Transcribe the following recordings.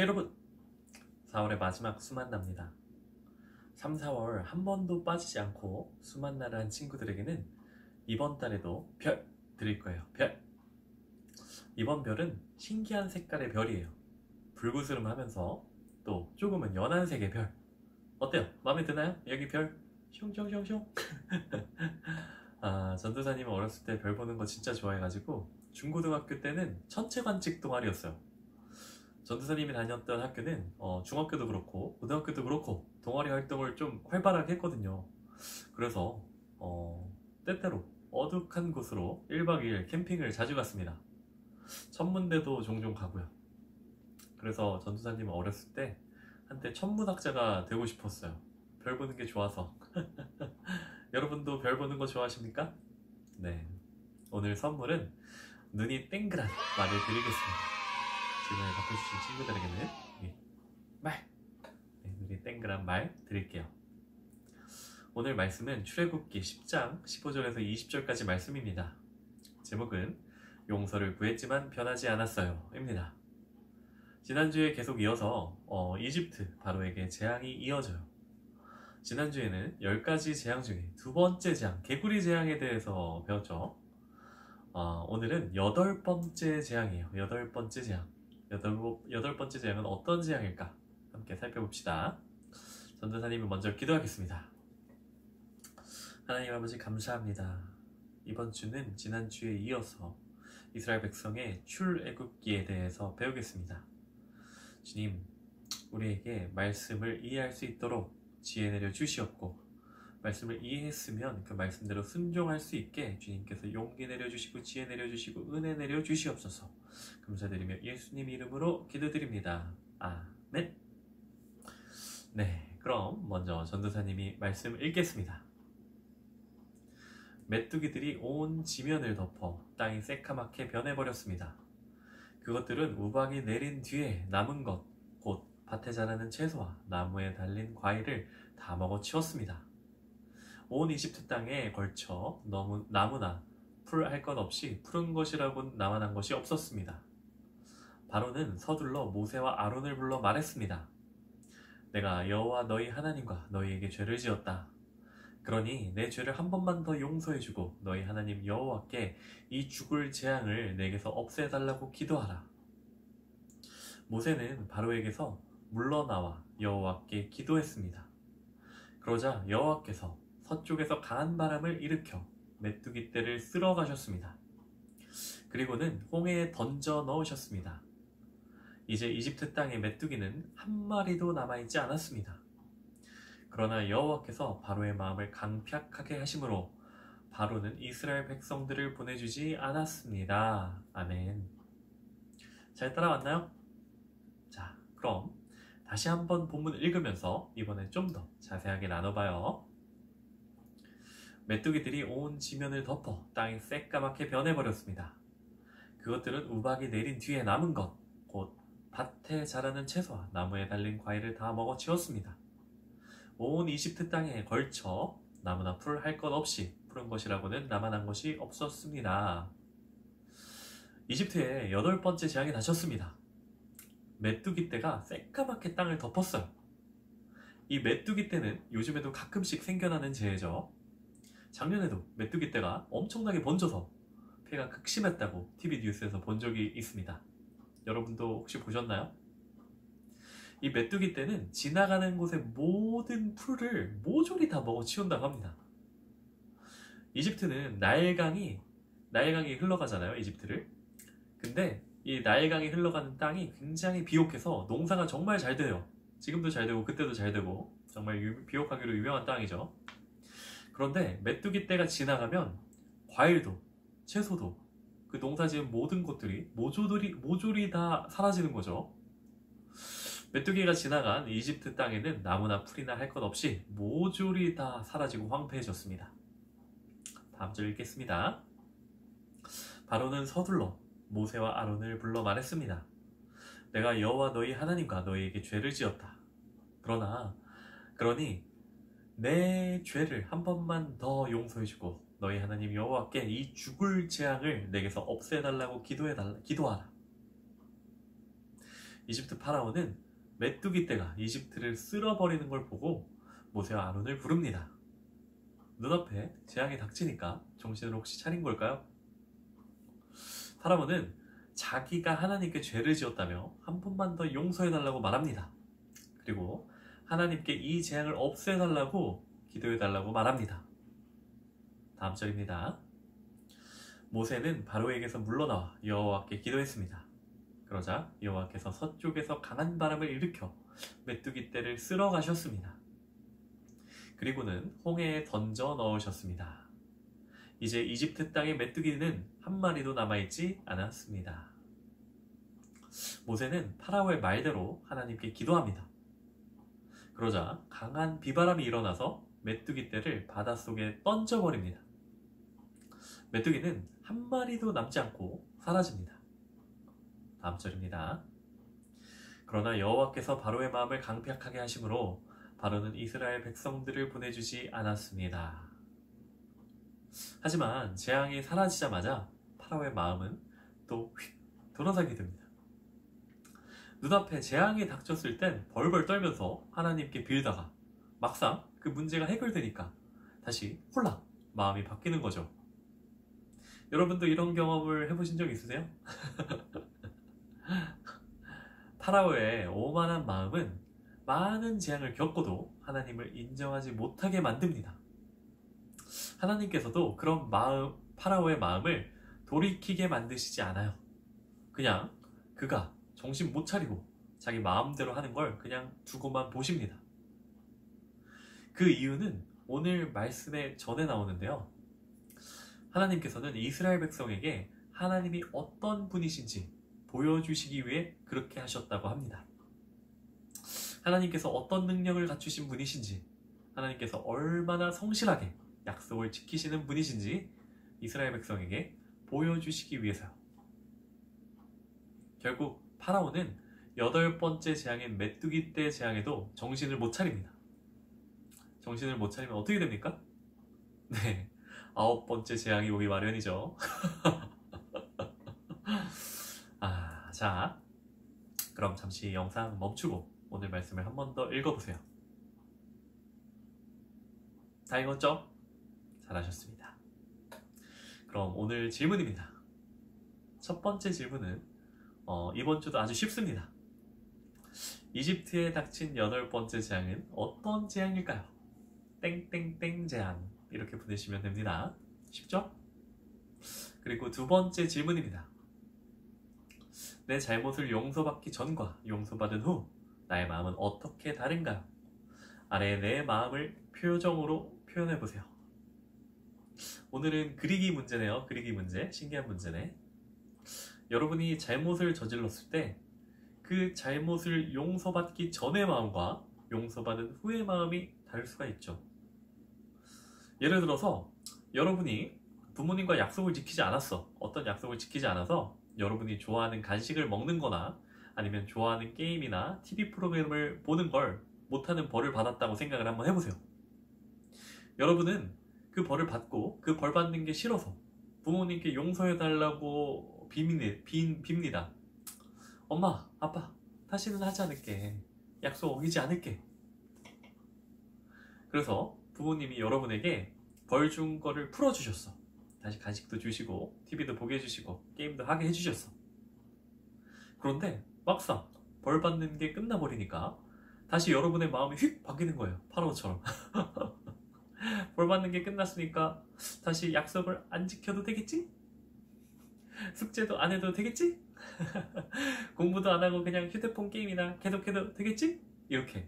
네 여러분, 4월의 마지막 수 만납니다. 3, 4월 한 번도 빠지지 않고 수 만나를 한 친구들에게는 이번 달에도 별 드릴 거예요. 별. 이번 별은 신기한 색깔의 별이에요. 불구스름하면서 또 조금은 연한 색의 별. 어때요? 마음에 드나요? 여기 별 숑숑숑숑. 전도사님은 어렸을 때 별 보는 거 진짜 좋아해가지고 중고등학교 때는 천체관측 동아리였어요. 전도사님이 다녔던 학교는 중학교도 그렇고 고등학교도 그렇고 동아리 활동을 좀 활발하게 했거든요. 그래서 때때로 어둑한 곳으로 1박 2일 캠핑을 자주 갔습니다. 천문대도 종종 가고요. 그래서 전도사님은 어렸을 때 한때 천문학자가 되고 싶었어요. 별 보는 게 좋아서. 여러분도 별 보는 거 좋아하십니까? 네. 오늘 선물은 눈이 땡그란 말을 드리겠습니다. 질문을 답해주신 친구들에게는 말! 네, 눈이 땡그란 말 드릴게요. 오늘 말씀은 출애굽기 10장 15절에서 20절까지 말씀입니다. 제목은 용서를 구했지만 변하지 않았어요 입니다. 지난주에 계속 이어서 이집트 바로에게 재앙이 이어져요. 지난주에는 10가지 재앙 중에 두 번째 재앙, 개구리 재앙에 대해서 배웠죠. 오늘은 8번째 재앙이에요. 8번째 재앙. 여덟 번째 재앙은 어떤 재앙일까? 함께 살펴봅시다. 전도사님은 먼저 기도하겠습니다. 하나님 아버지 감사합니다. 이번 주는 지난주에 이어서 이스라엘 백성의 출애굽기에 대해서 배우겠습니다. 주님, 우리에게 말씀을 이해할 수 있도록 지혜 내려 주시옵고, 말씀을 이해했으면 그 말씀대로 순종할 수 있게 주님께서 용기 내려주시고 지혜 내려주시고 은혜 내려주시옵소서. 감사드리며 예수님 이름으로 기도드립니다. 아멘. 네, 그럼 먼저 전도사님이 말씀을 읽겠습니다. 메뚜기들이 온 지면을 덮어 땅이 새카맣게 변해버렸습니다. 그것들은 우박이 내린 뒤에 남은 것, 곧 밭에 자라는 채소와 나무에 달린 과일을 다 먹어치웠습니다. 온 이집트 땅에 걸쳐 나무나 풀 할 것 없이 푸른 것이라곤 남아난 것이 없었습니다. 바로는 서둘러 모세와 아론을 불러 말했습니다. 내가 여호와 너희 하나님과 너희에게 죄를 지었다. 그러니 내 죄를 한 번만 더 용서해주고 너희 하나님 여호와께 이 죽을 재앙을 내게서 없애달라고 기도하라. 모세는 바로에게서 물러나와 여호와께 기도했습니다. 그러자 여호와께서 서쪽에서 강한 바람을 일으켜 메뚜기 떼를 쓸어 가셨습니다. 그리고는 홍해에 던져 넣으셨습니다. 이제 이집트 땅의 메뚜기는 한 마리도 남아있지 않았습니다. 그러나 여호와께서 바로의 마음을 강팍하게 하심으로 바로는 이스라엘 백성들을 보내주지 않았습니다. 아멘. 잘 따라왔나요? 자, 그럼 다시 한번 본문을 읽으면서 이번엔 좀 더 자세하게 나눠봐요. 메뚜기들이 온 지면을 덮어 땅이 새까맣게 변해버렸습니다. 그것들은 우박이 내린 뒤에 남은 것, 곧 밭에 자라는 채소와 나무에 달린 과일을 다 먹어치웠습니다. 온 이집트 땅에 걸쳐 나무나 풀 할 것 없이 푸른 것이라고는 남아난 것이 없었습니다. 이집트에 8번째 재앙이 닥쳤습니다. 메뚜기 떼가 새까맣게 땅을 덮었어요. 이 메뚜기 떼는 요즘에도 가끔씩 생겨나는 재해죠. 작년에도 메뚜기 떼가 엄청나게 번져서 폐가 극심했다고 TV 뉴스에서 본 적이 있습니다. 여러분도 혹시 보셨나요? 이 메뚜기 떼는 지나가는 곳의 모든 풀을 모조리 다 먹어치운다고 합니다. 이집트는 나일강이 흘러가잖아요, 이집트를. 근데 이 나일강이 흘러가는 땅이 굉장히 비옥해서 농사가 정말 잘 돼요. 지금도 잘 되고 그때도 잘 되고 정말 비옥하기로 유명한 땅이죠. 그런데 메뚜기 떼가 지나가면 과일도 채소도 그 농사지은 모든 것들이 모조리 다 사라지는 거죠. 메뚜기가 지나간 이집트 땅에는 나무나 풀이나 할 것 없이 모조리 다 사라지고 황폐해졌습니다. 다음 절 읽겠습니다. 바로는 서둘러 모세와 아론을 불러 말했습니다. 내가 여호와 너희 하나님과 너희에게 죄를 지었다. 그러니 내 죄를 한 번만 더 용서해주고 너희 하나님 여호와께 이 죽을 재앙을 내게서 없애달라고 기도하라. 이집트 파라오는 메뚜기 떼가 이집트를 쓸어버리는 걸 보고 모세와 아론을 부릅니다. 눈앞에 재앙이 닥치니까 정신을 혹시 차린 걸까요? 파라오는 자기가 하나님께 죄를 지었다며 한 번만 더 용서해달라고 말합니다. 그리고 하나님께 이 재앙을 없애달라고 기도해달라고 말합니다. 다음 절입니다. 모세는 바로에게서 물러나와 여호와께 기도했습니다. 그러자 여호와께서 서쪽에서 강한 바람을 일으켜 메뚜기 떼를 쓸어 가셨습니다. 그리고는 홍해에 던져 넣으셨습니다. 이제 이집트 땅의 메뚜기는 한 마리도 남아있지 않았습니다. 모세는 파라오의 말대로 하나님께 기도합니다. 그러자 강한 비바람이 일어나서 메뚜기 떼를 바닷속에 던져버립니다. 메뚜기는 한 마리도 남지 않고 사라집니다. 다음 절입니다. 그러나 여호와께서 바로의 마음을 강팍하게 하심으로 바로는 이스라엘 백성들을 보내주지 않았습니다. 하지만 재앙이 사라지자마자 파라오의 마음은 또 휙 돌아서게 됩니다. 눈앞에 재앙이 닥쳤을 땐 벌벌 떨면서 하나님께 빌다가 막상 그 문제가 해결되니까 다시 홀락 마음이 바뀌는 거죠. 여러분도 이런 경험을 해보신 적 있으세요? 파라오의 오만한 마음은 많은 재앙을 겪고도 하나님을 인정하지 못하게 만듭니다. 하나님께서도 그런 파라오의 마음을 돌이키게 만드시지 않아요. 그냥 그가 정신 못 차리고 자기 마음대로 하는 걸 그냥 두고만 보십니다. 그 이유는 오늘 말씀에 전에 나오는데요. 하나님께서는 이스라엘 백성에게 하나님이 어떤 분이신지 보여주시기 위해 그렇게 하셨다고 합니다. 하나님께서 어떤 능력을 갖추신 분이신지, 하나님께서 얼마나 성실하게 약속을 지키시는 분이신지 이스라엘 백성에게 보여주시기 위해서요. 결국 파라오는 8번째 재앙인 메뚜기 떼 재앙에도 정신을 못 차립니다. 정신을 못 차리면 어떻게 됩니까? 네, 9번째 재앙이 오기 마련이죠. 자, 그럼 잠시 영상 멈추고 오늘 말씀을 한 번 더 읽어보세요. 다 읽었죠? 잘하셨습니다. 그럼 오늘 질문입니다. 첫 번째 질문은 이번 주도 아주 쉽습니다. 이집트에 닥친 8번째 재앙은 어떤 재앙일까요? 땡땡땡 재앙 이렇게 보내시면 됩니다. 쉽죠? 그리고 두 번째 질문입니다. 내 잘못을 용서받기 전과 용서받은 후 나의 마음은 어떻게 다른가요? 아래 내 마음을 표정으로 표현해보세요. 오늘은 그리기 문제네요. 그리기 문제. 신기한 문제네. 여러분이 잘못을 저질렀을 때 그 잘못을 용서받기 전의 마음과 용서받은 후의 마음이 다를 수가 있죠. 예를 들어서 여러분이 부모님과 약속을 지키지 않았어. 어떤 약속을 지키지 않아서 여러분이 좋아하는 간식을 먹는 거나 아니면 좋아하는 게임이나 TV 프로그램을 보는 걸 못하는 벌을 받았다고 생각을 한번 해보세요. 여러분은 그 벌을 받고 그 벌 받는 게 싫어서 부모님께 용서해달라고 빕니다. 엄마, 아빠, 다시는 하지 않을게. 약속 어기지 않을게. 그래서 부모님이 여러분에게 벌 준 거를 풀어주셨어. 다시 간식도 주시고 TV도 보게 해주시고 게임도 하게 해주셨어. 그런데 막상 벌 받는 게 끝나버리니까 다시 여러분의 마음이 휙 바뀌는 거예요. 파라오처럼. 벌 받는 게 끝났으니까 다시 약속을 안 지켜도 되겠지? 숙제도 안 해도 되겠지? 공부도 안 하고 그냥 휴대폰 게임이나 계속해도 되겠지? 이렇게.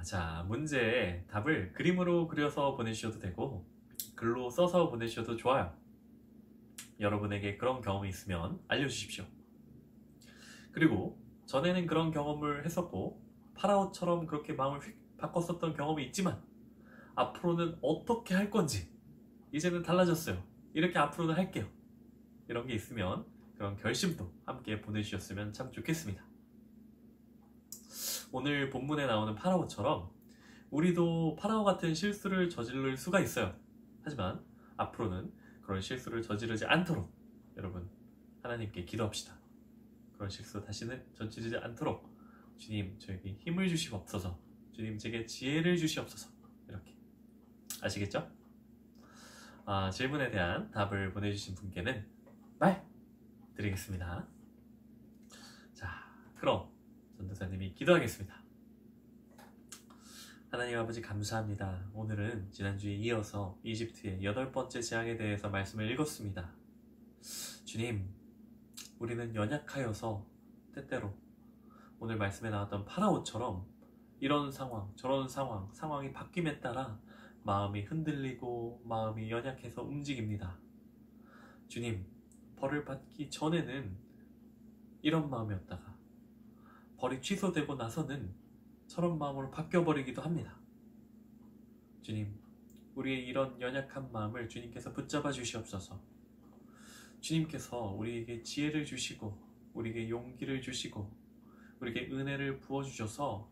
자, 문제의 답을 그림으로 그려서 보내주셔도 되고 글로 써서 보내주셔도 좋아요. 여러분에게 그런 경험이 있으면 알려주십시오. 그리고 전에는 그런 경험을 했었고 파라오처럼 그렇게 마음을 휙 바꿨었던 경험이 있지만 앞으로는 어떻게 할 건지 이제는 달라졌어요. 이렇게 앞으로는 할게요. 이런 게 있으면 그런 결심도 함께 보내주셨으면 참 좋겠습니다. 오늘 본문에 나오는 파라오처럼 우리도 파라오 같은 실수를 저지를 수가 있어요. 하지만 앞으로는 그런 실수를 저지르지 않도록 여러분 하나님께 기도합시다. 그런 실수 다시는 저지르지 않도록 주님 저에게 힘을 주시옵소서. 주님 제게 지혜를 주시옵소서. 이렇게 아시겠죠? 질문에 대한 답을 보내주신 분께는 말 드리겠습니다. 자, 그럼 전도사님이 기도하겠습니다. 하나님 아버지 감사합니다. 오늘은 지난주에 이어서 이집트의 8번째 재앙에 대해서 말씀을 읽었습니다. 주님, 우리는 연약하여서 때때로 오늘 말씀에 나왔던 파라오처럼 이런 상황, 저런 상황이 바뀜에 따라 마음이 흔들리고 마음이 연약해서 움직입니다. 주님, 벌을 받기 전에는 이런 마음이었다가 벌이 취소되고 나서는 저런 마음으로 바뀌어버리기도 합니다. 주님, 우리의 이런 연약한 마음을 주님께서 붙잡아 주시옵소서. 주님께서 우리에게 지혜를 주시고 우리에게 용기를 주시고 우리에게 은혜를 부어주셔서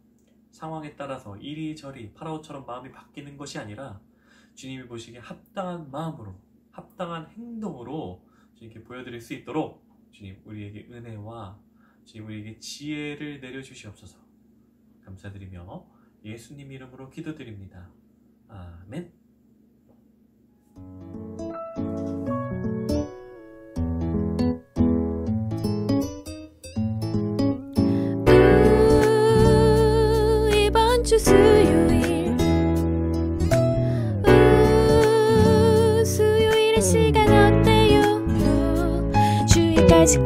상황에 따라서 이리저리 파라오처럼 마음이 바뀌는 것이 아니라 주님이 보시기에 합당한 마음으로 합당한 행동으로 주님께 보여드릴 수 있도록 주님 우리에게 은혜와 주님 우리에게 지혜를 내려주시옵소서. 감사드리며 예수님 이름으로 기도드립니다. 아멘. 이번 주 수요일 수요일의 시간 어때요? 주일까지